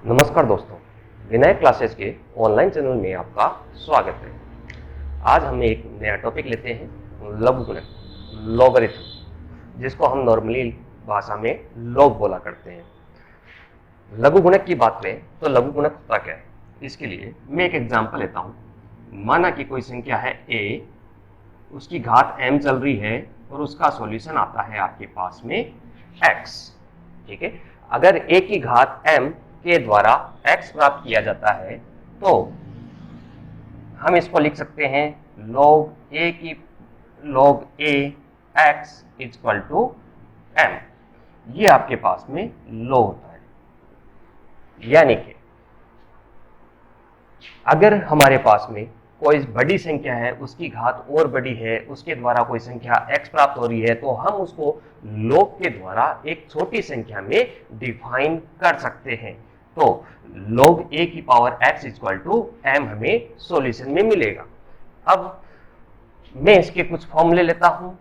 नमस्कार दोस्तों, विनय क्लासेस के ऑनलाइन चैनल में आपका स्वागत है। आज हम एक नया टॉपिक लेते हैं लघुगणक, लॉगरिथम, जिसको हम नॉर्मली भाषा में लॉग बोला करते हैं। लघुगणक की बात करें तो लघुगणक होता क्या है, इसके लिए मैं एक एग्जांपल लेता हूं। माना कि कोई संख्या है a, उसकी घात m चल रही है और उसका सॉल्यूशन आता है आपके पास में x। ठीक है, अगर a की घात m के द्वारा x प्राप्त किया जाता है तो हम इसको लिख सकते हैं log a x equal to m। ये आपके पास में log होता है। यानी कि अगर हमारे पास में कोई बड़ी संख्या है, उसकी घात और बड़ी है, उसके द्वारा कोई संख्या x प्राप्त हो रही है, तो हम उसको log के द्वारा एक छोटी संख्या में डिफाइन कर सकते हैं। तो log a की power x equal to m हमें सॉल्यूशन में मिलेगा। अब मैं इसके कुछ फॉर्मूले लेता हूं।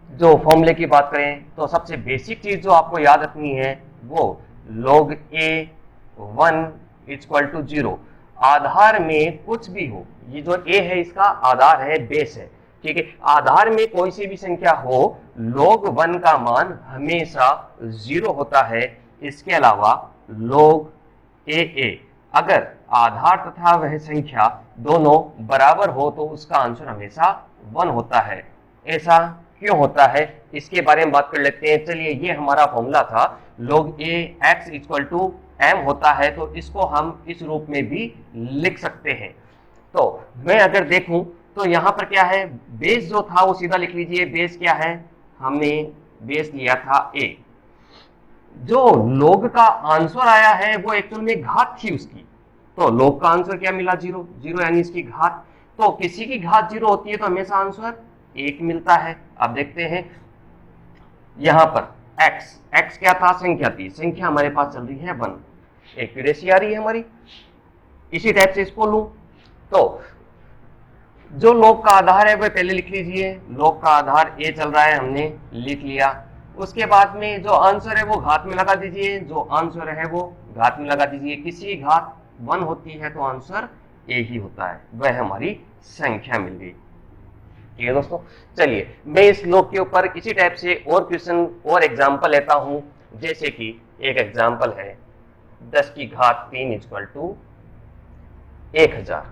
जो फॉर्मूले की बात करें तो सबसे बेसिक चीज जो आपको याद रखनी है वो log a 1 इक्वल टू 0। आधार में कुछ भी हो, ये जो a है इसका आधार है, बेस है। ठीक है, आधार में कोई सी भी संख्या हो, log 1 का मान हमेशा 0 होता है। इसके अलावा log a अगर आधार तथा वह संख्या दोनों बराबर हो तो उसका आंसर हमेशा 1 होता है। ऐसा क्यों होता है इसके बारे में बात कर लेते हैं। चलिए, ये हमारा फॉर्मूला था, log a x equal to m होता है, तो इसको हम इस रूप में भी लिख सकते हैं। तो मैं अगर देखूं तो यहां पर क्या है, बेस जो था वो सीधा लिख लीजिए। बेस क्या है, हमने बेस लिया था a। जो log का आंसर आया है वो एक्चुअल में घात थी उसकी, तो log का आंसर क्या मिला, 0। 0 यानी इसकी घात। तो किसी की घात 0 होती है तो हमेशा आंसर 1 मिलता है। अब देखते हैं यहां पर x क्या था, संख्या थी। संख्या हमारे पास चल रही है 1, एक्यूरेसी आ रही है हमारी। इसी टाइप से इसको लूं तो जो log का आधार है वह पहले लिख लीजिए। log का आधार a चल रहा है, हमने लिख लिया। उसके बाद में जो आंसर है वो घात में लगा दीजिए, जो आंसर है वो घात में लगा दीजिए। किसी की घात 1 होती है तो आंसर a ही होता है, वह हमारी संख्या मिल गई। ठीक है दोस्तों, चलिए मैं इस log के ऊपर इसी टाइप से और क्वेश्चन और एग्जांपल लेता हूं। जैसे कि एक एग्जांपल है 10 की घात 3 इक्वल टू 1000।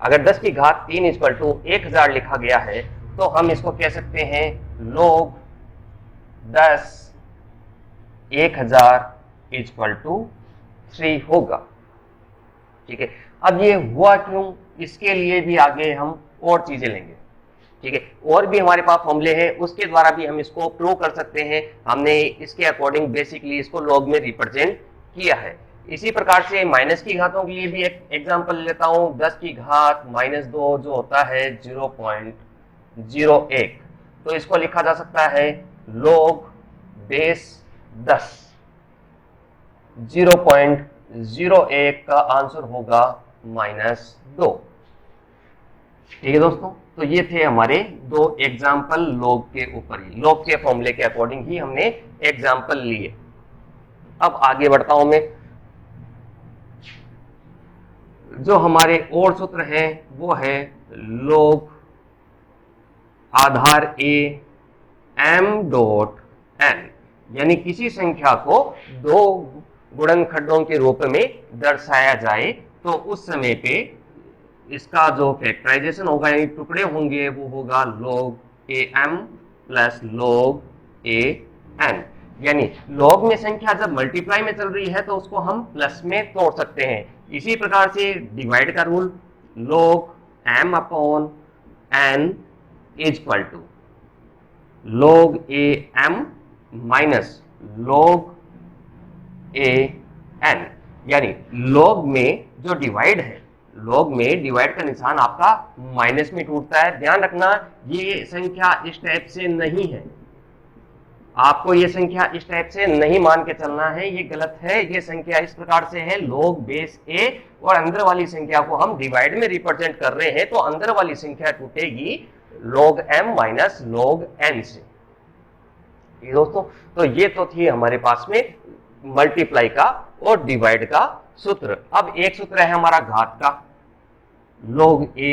अगर 10 की घात 3 इक्वल टू 1000 लिखा गया है तो हम इसको कह सकते हैं log 10 1000 इक्वल टू 3 होगा। ठीक है, अब ये हुआ क्यों, इसके लिए भी आगे हम और चीजें लेंगे। ठीक है, और भी हमारे पास फॉर्मूले हैं, उसके द्वारा भी हम इसको प्रूव कर सकते हैं। हमने इसके अकॉर्डिंग बेसिकली इसको लॉग में रिप्रेजेंट किया है। इसी प्रकार से माइनस की घातों के लिए भी एक एग्जांपल लेता हूं। 10 की घात -2 जो होता है 0.01, तो इसको लिखा जा सकता है log बेस 10। 0.01 का आंसर होगा -2। ठीक है दोस्तों, तो ये थे हमारे दो एग्जाम्पल log के ऊपर ही, log के फॉर्मूले के अकॉर्डिंग ही हमने एग्जाम्पल लिए। अब आगे बढ़ता हूं मैं। जो हमारे और सूत्र है वो है log Aadhaar a m dot n, यानी किसी संख्या को दो गुणनखंडों के रूप में दर्शाया जाए तो उस समय पे इसका जो फैक्टराइजेशन होगा, यानी टुकड़े होंगे, वो होगा log am plus log an। यानी log में संख्या जब मल्टीप्लाई में चल रही है तो उसको हम प्लस में तोड़ सकते हैं। इसी प्रकार से डिवाइड का rule, log m upon n equal to log am minus log an। यानी log में जो डिवाइड है, log में डिवाइड का निशान आपका माइनस में टूटता है। ध्यान रखना, ये संख्या इस टाइप से नहीं है, आपको ये संख्या इस टाइप से नहीं मान के चलना है, ये गलत है। ये संख्या इस प्रकार से है log बेस a, और अंदर वाली संख्या को हम डिवाइड में रिप्रेजेंट कर रहे हैं, तो अंदर वाली संख्या टूटेगी log m minus log n से। दोस्तों, तो ये तो थी हमारे पास में मल्टीप्लाई का और डिवाइड का सूत्र। अब एक सूत्र है हमारा घात का, log a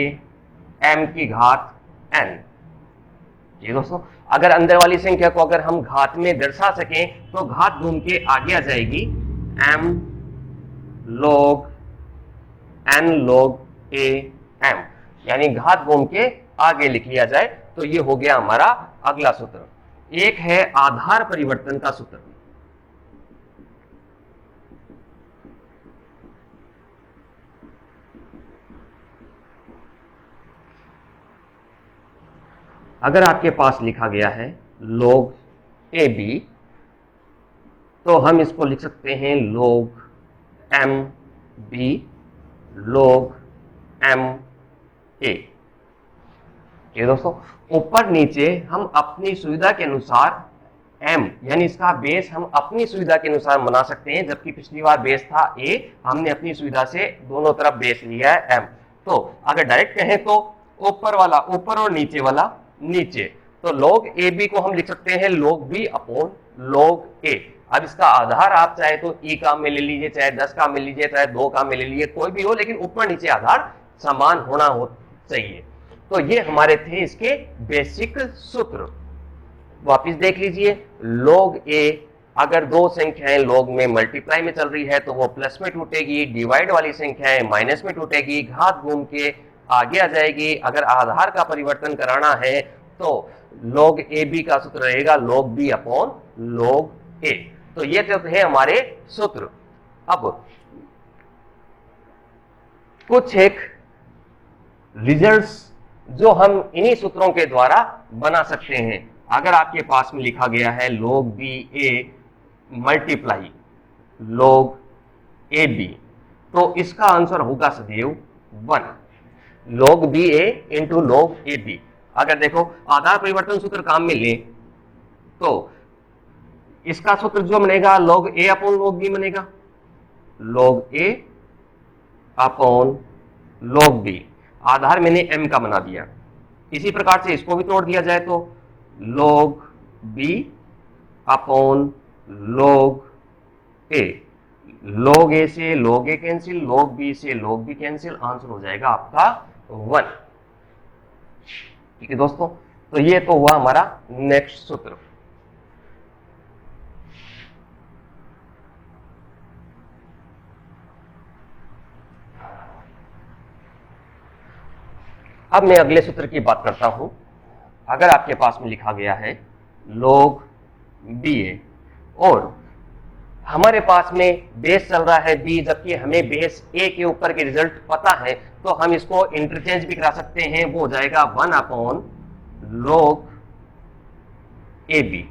m की घात n। ये दोस्तों अगर अंदर वाली संख्या को अगर हम घात में दर्शा सकें तो घात घूम के आगे आ जाएगी m log n log a m, यानी घात घूम के आगे लिख लिया जाए तो ये हो गया हमारा अगला सूत्र। एक है आधार परिवर्तन का सूत्र। अगर आपके पास लिखा गया है log ए बी, तो हम इसको लिख सकते हैं log m b log m a। ये दोस्तों ऊपर नीचे हम अपनी सुविधा के अनुसार m यानी इसका बेस हम अपनी सुविधा के अनुसार बना सकते हैं, जबकि पिछली बार बेस था a, हमने अपनी सुविधा से दोनों तरफ बेस लिया है m। तो अगर डायरेक्ट कहें तो ऊपर वाला ऊपर और नीचे वाला नीचे, तो log ए बी को हम लिख सकते हैं log b upon log a। अब इसका आधार आप चाहे तो e का में ले लीजिए, चाहे 10 का में लीजिए, चाहे 2 का में ले लीजिए, कोई भी हो, लेकिन ऊपर नीचे आधार समान होना हो चाहिए। तो ये हमारे थे इसके बेसिक सूत्र। वापिस देख लीजिए, log a अगर दो संख्याएं log में मल्टीप्लाई में चल रही है तो वो प्लस में टूटेगी, डिवाइड वाली संख्याएं माइनस में टूटेगी, घात घूम के आगे आ जाएगी। अगर आधार का परिवर्तन कराना है तो log ए बी का सूत्र रहेगा log b upon log a। तो ये तो थे हमारे सूत्र। अब कुछ एक रिजल्ट्स जो हम इन्हीं सूत्रों के द्वारा बना सकते हैं। अगर आपके पास में लिखा गया है log b a multiply log a b, तो इसका आंसर होगा सदैव 1। log b a into log a b. अगर देखो आधार परिवर्तन सूत्र काम में ले तो इसका सूत्र जो बनेगा log a upon log b बनेगा, log a upon log b। आधार मैंने m का बना दिया। इसी प्रकार से इसको भी तोड़ दिया जाए तो log b upon log a। log a से log a cancel, log b से log b कैंसिल, आंसर हो जाएगा आपका 1। ठीक है दोस्तों, तो ये तो हुआ हमारा नेक्स्ट सूत्र। अब मैं अगले सूत्र की बात करता हूं। अगर आपके पास में लिखा गया है log b a और हमारे पास में बेस चल रहा है b, जबकि हमें बेस a के ऊपर के रिजल्ट पता है, तो हम इसको इंटरचेंज भी करा सकते हैं। वो हो जाएगा 1 अपॉन log ए बी।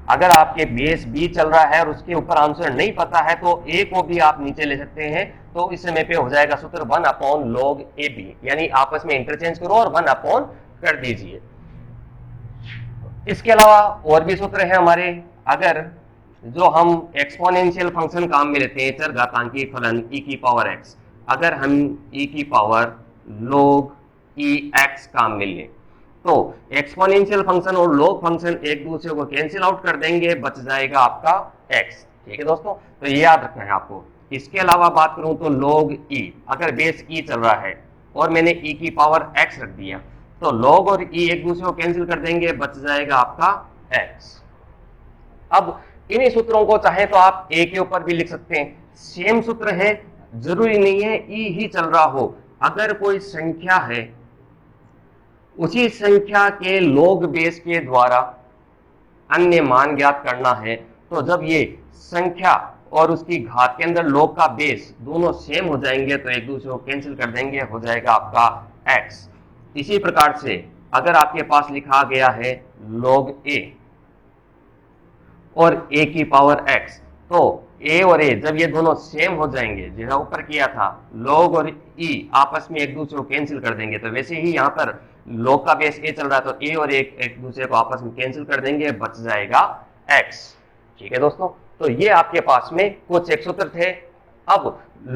अगर आपके बेस b चल रहा है और उसके ऊपर आंसर नहीं पता है तो a को भी आप नीचे ले सकते हैं। तो इस समय पे हो जाएगा सूत्र 1 अपॉन log ए बी, यानी आपस में इंटरचेंज करो और 1 अपॉन कर दीजिए। इसके अलावा और भी सूत्र है हमारे। अगर जो हम एक्सपोनेंशियल फंक्शन काम में लेते हैं, चरघातांकी फलन e की पावर x, अगर हम e की पावर log e x काम में लें तो एक्सपोनेंशियल फंक्शन और log फंक्शन एक दूसरे को कैंसिल आउट कर देंगे, बच जाएगा आपका x। ठीक है दोस्तों, तो ये याद रखना है आपको। इसके अलावा बात करूं तो log e, अगर बेस e चल रहा है और मैंने e की पावर x रख दिया तो log और e एक दूसरे को कैंसिल कर देंगे, बच जाएगा आपका x। अब इन्हीं सूत्रों को चाहे तो आप a के ऊपर भी लिख सकते हैं, सेम सूत्र है, जरूरी नहीं है e ही चल रहा हो। अगर कोई संख्या है उसी संख्या के log बेस के द्वारा अन्य मान ज्ञात करना है, तो जब ये संख्या और उसकी घात के अंदर log का बेस दोनों सेम हो जाएंगे तो एक दूसरे को कैंसिल कर देंगे, हो जाएगा आपका x। इसी प्रकार से अगर आपके पास लिखा गया है log a और a की पावर x, तो a और a जब ये दोनों सेम हो जाएंगे, जैसा ऊपर किया था log और e आपस में एक दूसरे को कैंसिल कर देंगे, तो वैसे ही यहाँ पर log का बेस a चल रहा है तो a और a एक दूसरे को आपस में कैंसिल कर देंगे, बच जाएगा x। ठीक है दोस्तों, तो ये आपके पास में कुछ एक सूत्र थे। अब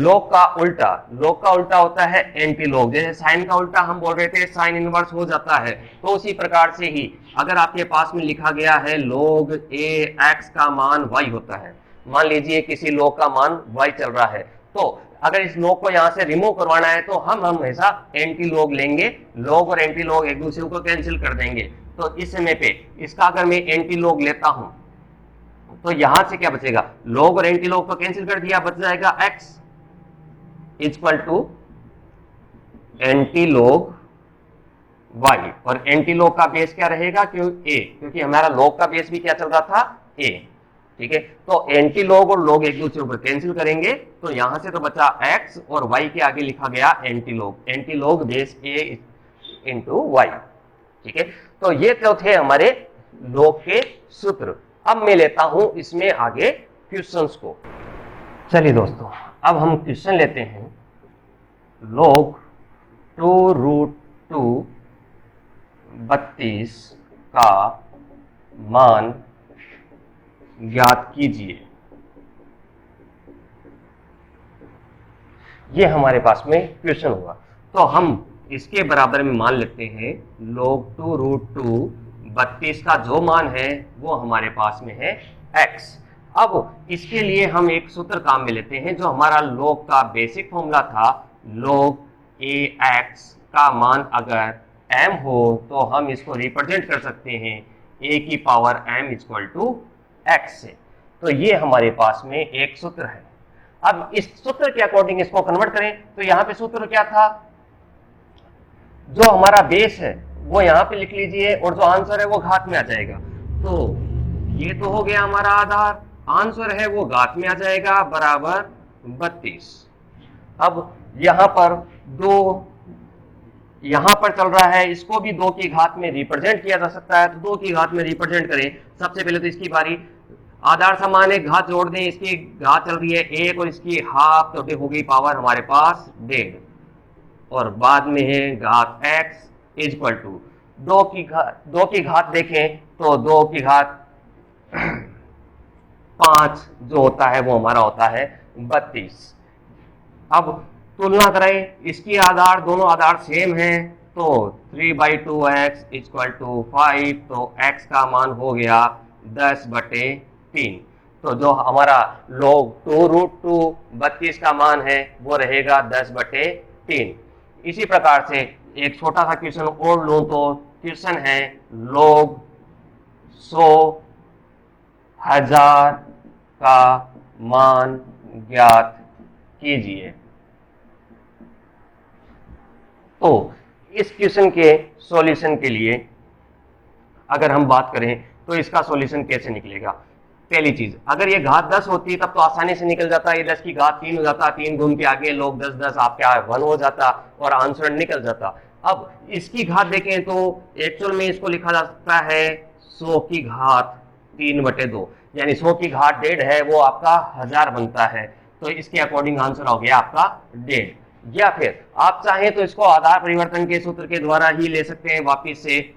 log का उल्टा होता है एंटी log। जैसे साइन का उल्टा हम बोल रहे थे साइन इनवर्स हो जाता है, तो उसी प्रकार से ही अगर आपके पास में लिखा गया है log a x का मान y होता है, मान लीजिए किसी लॉग का मान y चल रहा है, तो अगर इस लॉग को यहां से रिमूव करवाना है तो हम हमेशा एंटी लॉग लेंगे, लॉग और एंटी लॉग एक दूसरे को कैंसिल कर देंगे। तो इस समय पे इसका अगर मैं एंटी लॉग लेता हूं तो यहां से क्या बचेगा, लॉग और एंटी लॉग को कैंसिल कर दिया, बच जाएगा x equal to antilog y, और एंटी लॉग का बेस क्या रहेगा, क्योंकि हमारा लॉग का बेस भी क्या चल रहा था, a। ठीक है, तो एंटी लॉग और लॉग एक दूसरे को कैंसिल करेंगे, तो यहां से तो बचा x और y के आगे लिखा गया anti log base a into y। ठीक है, तो ये तो थे हमारे लॉग के सूत्र। अब मैं लेता हूं इसमें आगे क्वेश्चंस को। चलिए दोस्तों, अब हम क्वेश्चन लेते हैं। log 2√2 32 का मान ज्ञात कीजिए। ये हमारे पास में क्वेश्चन हुआ, तो हम इसके बराबर में मान लेते हैं log 2√2 32 का जो मान है वो हमारे पास में है x। अब इसके लिए हम एक सूत्र काम में लेते हैं, जो हमारा log का बेसिक फॉर्मूला था, log ax का मान अगर m हो तो हम इसको रिप्रेजेंट कर सकते हैं a की power m equal to x से। तो ये हमारे पास में एक सूत्र है। अब इस सूत्र के अकॉर्डिंग इसको कन्वर्ट करें तो यहां पे सूत्र क्या था, जो हमारा बेस है वो यहां पे लिख लीजिए और जो आंसर है वो घात में आ जाएगा। तो ये तो हो गया हमारा आधार, आंसर है वो घात में आ जाएगा बराबर 32। अब यहां पर दो यहां पर चल रहा है, इसको भी 2 की घात में रिप्रेजेंट किया जा सकता है, तो 2 की घात में रिप्रेजेंट करें। सबसे पहले तो इसकी बारी, आधार समान है, घात जोड़ दें, इसकी घात चल रही है 1 और इसकी हाफ, तो हो गई पावर हमारे पास 1.5, और बाद में है घात x इक्वल टू 2 की घात देखें तो 2 की घात 5 जो होता है वो हमारा होता है 32। अब तुलना करें, इसकी आधार, दोनों आधार सेम है, तो 3/2x इक्वल टू 5, तो x का मान हो गया 10/3। तो जो हमारा log 2√2 32 का मान है वो रहेगा 10/3। इसी प्रकार से एक छोटा सा क्वेश्चन और लूं तो क्वेश्चन है log 100,000 का मान ज्ञात कीजिए। तो इस क्वेश्चन के सॉल्यूशन के लिए अगर हम बात करें तो इसका सॉल्यूशन कैसे निकलेगा। पहली चीज, अगर ये घात 10 होती तब तो आसानी से निकल जाता, ये 10 की घात 3 हो जाता, 3 घूम के आगे लोग 10 10 आपका 1 हो जाता और आंसर निकल जाता। अब इसकी घात देखें तो एक्चुअल में इसको लिखा जा सकता है 100 की घात 3/2, यानी 100 की घात 1.5 है, वो आपका 1000 बनता है। तो इसके अकॉर्डिंग आंसर हो गया आपका 1.5। या फिर आप चाहें तो इसको आधार परिवर्तन के सूत्र के द्वारा ही ले सकते हैं वापिस से।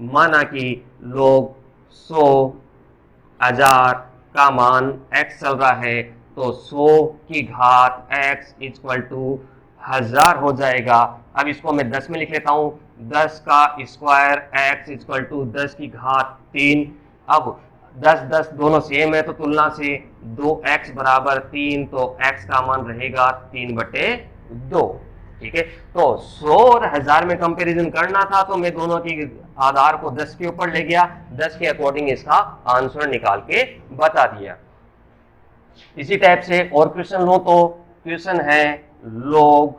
माना कि log 100,000 का मान x चल रहा है, तो 100 की घात x इक्वल टू 1000 हो जाएगा। अब इसको मैं 10 में लिख लेता हूं, 10 का स्क्वायर x इक्वल टू 10 की घात 3। अब 10 10 दोनों सेम है, तो तुलना से 2x बराबर 3, तो x का मान रहेगा 3/2। ठीक है, तो 100 और 1000 में कंपैरिजन करना था, तो मैं दोनों की आधार को 10 के ऊपर ले गया, 10 के अकॉर्डिंग इसका आंसर निकाल के बता दिया। इसी टाइप से और क्वेश्चन लो तो क्वेश्चन है log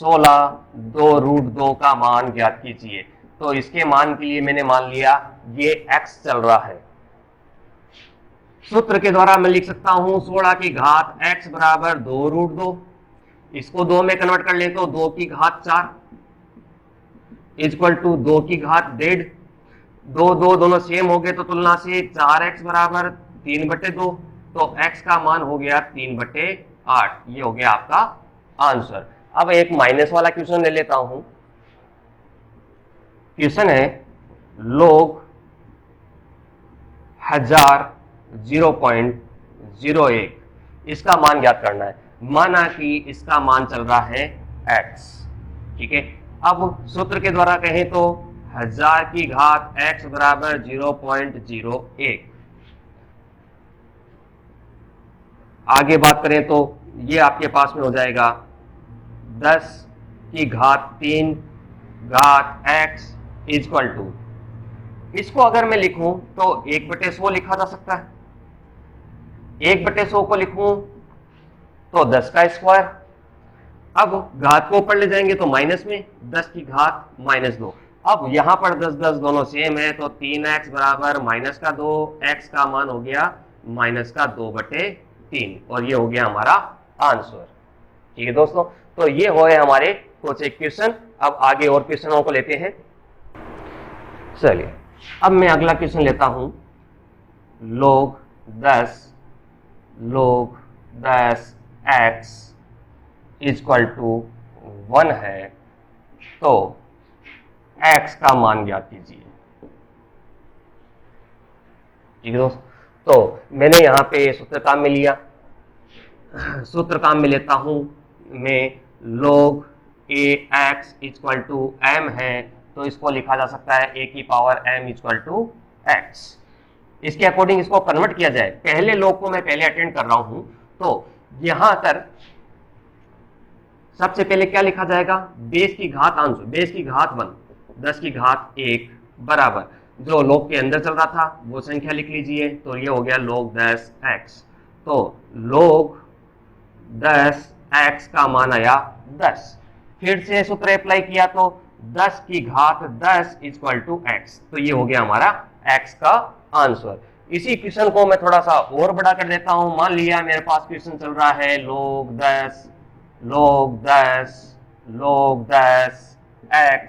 16 2√2 का मान ज्ञात कीजिए। तो इसके मान के लिए मैंने मान लिया ये x चल रहा है, सूत्र के द्वारा मैं लिख सकता हूं 16 की घात x बराबर 2√2, इसको 2 में कन्वर्ट कर ले तो 2 की घात 4 इक्वल टू 2 की घात 1.5। 2 2 दोनों सेम हो गए, तो तुलना से 4x बराबर 3/2, तो x का मान हो गया 3/8। ये हो गया आपका आंसर। अब एक माइनस वाला क्वेश्चन ले लेता हूं। क्वेश्चन है log 1000 0.01, इसका मान ज्ञात करना है। माना कि इसका मान चल रहा है x। ठीक है, अब सूत्र के द्वारा कहें तो 1000 की घात x बराबर 0.01, आगे बात करें तो ये आपके पास में हो जाएगा 10⁻³ x इक्वल टू, इसको अगर मैं लिखूं तो 1/100 लिखा जा सकता है। 1/100 को लिखूं तो 10 का स्क्वायर। अब घात को ऊपर ले जाएंगे तो माइनस में 10⁻²। अब यहां पर 10 10 दोनों सेम है तो 3x बराबर -2, x का मान हो गया -2/3 और ये हो गया हमारा आंसर। ठीक है दोस्तों, तो ये हो हमारे कुछ एक क्वेश्चन। अब आगे और क्वेश्चनों को लेते हैं। चलिए अब मैं अगला क्वेश्चन लेता हूं। log 10 x इक्वल टू 1 है तो x का मान ज्ञात कीजिए। ठीक है दोस्त, तो मैंने यहां पे सूत्र काम में लिया। सूत्र काम में लेता हूं मैं, log ax equal to m है तो इसको लिखा जा सकता है a की power m equal to x। इसके अकॉर्डिंग इसको कन्वर्ट किया जाए। पहले log को मैं पहले अटेंड कर रहा हूं तो यहां पर सबसे पहले क्या लिखा जाएगा, बेस की घात आंसर, बेस की घात 1, 10⁻1 बराबर जो log के अंदर चल रहा था वो संख्या लिख लीजिए तो ये हो गया log 10x। तो log 10x का मान आया 10। फिर से सूत्र अप्लाई किया तो 10⁻10 इक्वल टू x, तो ये हो गया हमारा x का आंसर। इसी क्वेश्चन को मैं थोड़ा सा और बड़ा कर देता हूं। मान लिया मेरे पास क्वेश्चन चल रहा है log 10 x,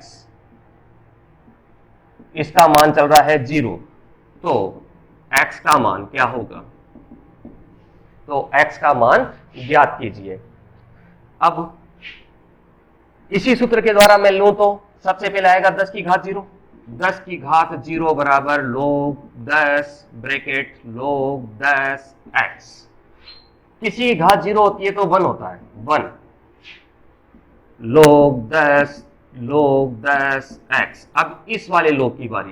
इसका मान चल रहा है 0, तो x का मान क्या होगा, तो x का मान ज्ञात कीजिए। अब इसी सूत्र के द्वारा मैं लूं तो सबसे पहले आएगा 10⁻0, 10⁻0 बराबर log 10 ब्रैकेट log 10 x। किसी की घात 0 होती है तो 1 होता है, 1 log 10 x। अब इस वाले log की बारी,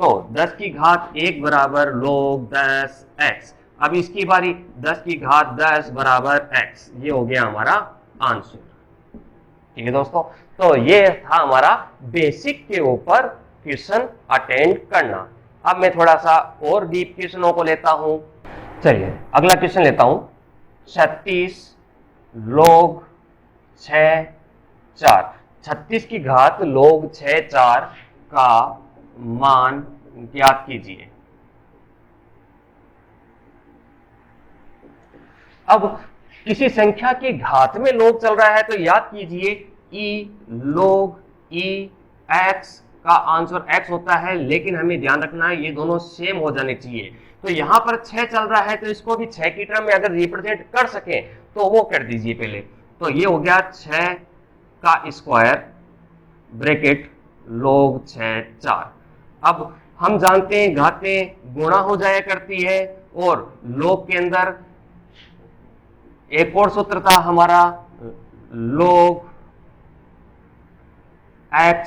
तो 10⁻1 बराबर log 10 x। अब इसकी बारी 10⁻10 बराबर x। ये हो गया हमारा आंसर। ठीक है दोस्तों, तो ये था हमारा बेसिक के ऊपर क्वेश्चन अटेंड करना। अब मैं थोड़ा सा और डीप क्वेश्चनों को लेता हूं। चलिए अगला क्वेश्चन लेता हूं। 36 log 6 4, 36 की घात log 6 4 का मान ज्ञात कीजिए। अब किसी संख्या की घात में log चल रहा है तो याद कीजिए e log e x का आंसर x होता है, लेकिन हमें ध्यान रखना है ये दोनों सेम हो जाने चाहिए। तो यहां पर 6 चल रहा है तो इसको भी 6 की टर्म में अगर रिप्रेजेंट कर सके तो वो कर दीजिए पहले। तो ये हो गया 6 का स्क्वायर ब्रैकेट log 6 4। अब हम जानते हैं घातें गुणा हो जाया करती है और log के अंदर एक और सूत्र था हमारा log x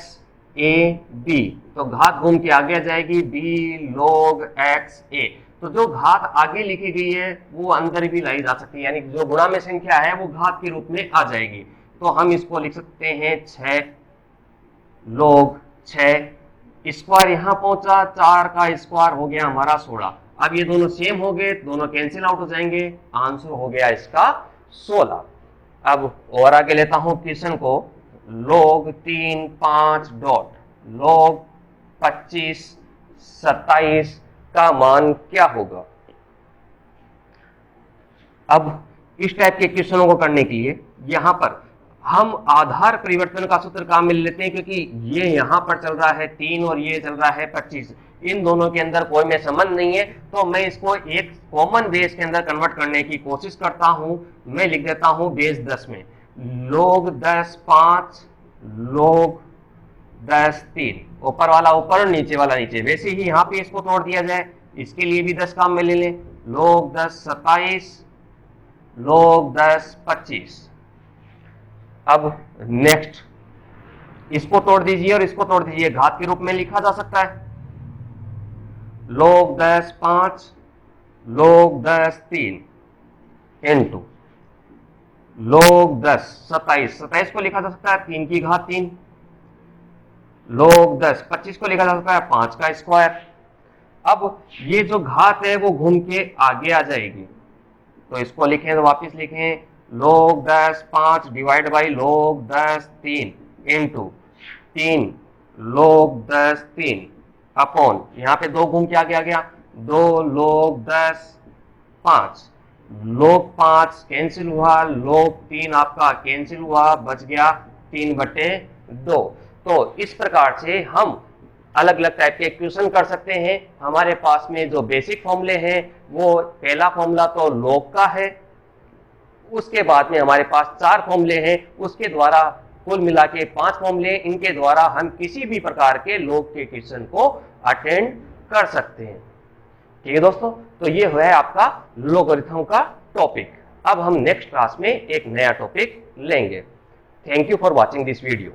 a b, तो घात घूम के आगे आ जाएगी b log x a। तो जो घात आगे लिखी गई है वो अंदर भी लाई जा सकती है, यानी जो गुणा में संख्या है वो घात के रूप में आ जाएगी। तो हम इसको लिख सकते हैं 6 log 6 स्क्वायर, यहां पहुंचा 4 का स्क्वायर हो गया हमारा 16। अब ये दोनों सेम हो गए, दोनों कैंसिल आउट हो जाएंगे, आंसर हो गया इसका 16। अब और आगे लेता हूं क्वेश्चन को। log 3 5 डॉट log 25 27 का मान क्या होगा। अब इस टाइप के क्वेश्चनों को करने के लिए यहां पर हम आधार परिवर्तन का सूत्र काम में लेते हैं, क्योंकि ये यहां पर चल रहा है 3 और ये चल रहा है 25, इन दोनों के अंदर कोई में संबंध नहीं है, तो मैं इसको एक कॉमन बेस के अंदर कन्वर्ट करने की कोशिश करता हूं। मैं लिख देता हूं बेस 10 में log 10 5 log 10 3, ऊपर वाला ऊपर नीचे वाला नीचे। वैसे ही यहाँ पे इसको तोड़ दिया जाए, इसके लिए भी 10 काम में ले लें, log 10 27 log 10 25। अब नेक्स्ट इसको तोड़ दीजिए और इसको तोड़ दीजिए, घात के रूप में लिखा जा सकता है log 10 5 log 10 3, इनटू log 10 27, 27 को लिखा जा सकता है 3 की घात 3, log 10 25 को लिखा जा सकता है 5 का स्क्वायर। अब ये जो घात है वो घूम के आगे आ जाएगी, तो इसको लिखें तो वापस लिखें log 10 5 divide by log 10 3 into 3 log 10 3 upon, यहाँ पे 2 घूम के आगे आ गया, 2 log 10 5, log 5 कैंसिल हुआ, log 3 आपका कैंसिल हुआ, बच गया 3/2। तो इस प्रकार से हम अलग अलग टाइप के इक्वेशन कर सकते हैं। हमारे पास में जो बेसिक फॉर्मूले हैं वो पहला फॉर्मूला तो log का है, उसके बाद में हमारे पास 4 फॉर्मूले हैं, उसके द्वारा कुल मिला के 5 फॉर्मूले, इनके द्वारा हम किसी भी प्रकार के log के क्वेश्चन को अटेंड कर सकते हैं। ठीक है दोस्तों, तो ये है आपका लोगरिथम का टॉपिक। अब हम नेक्स्ट क्लास में एक नया टॉपिक लेंगे। Thank you for watching this video.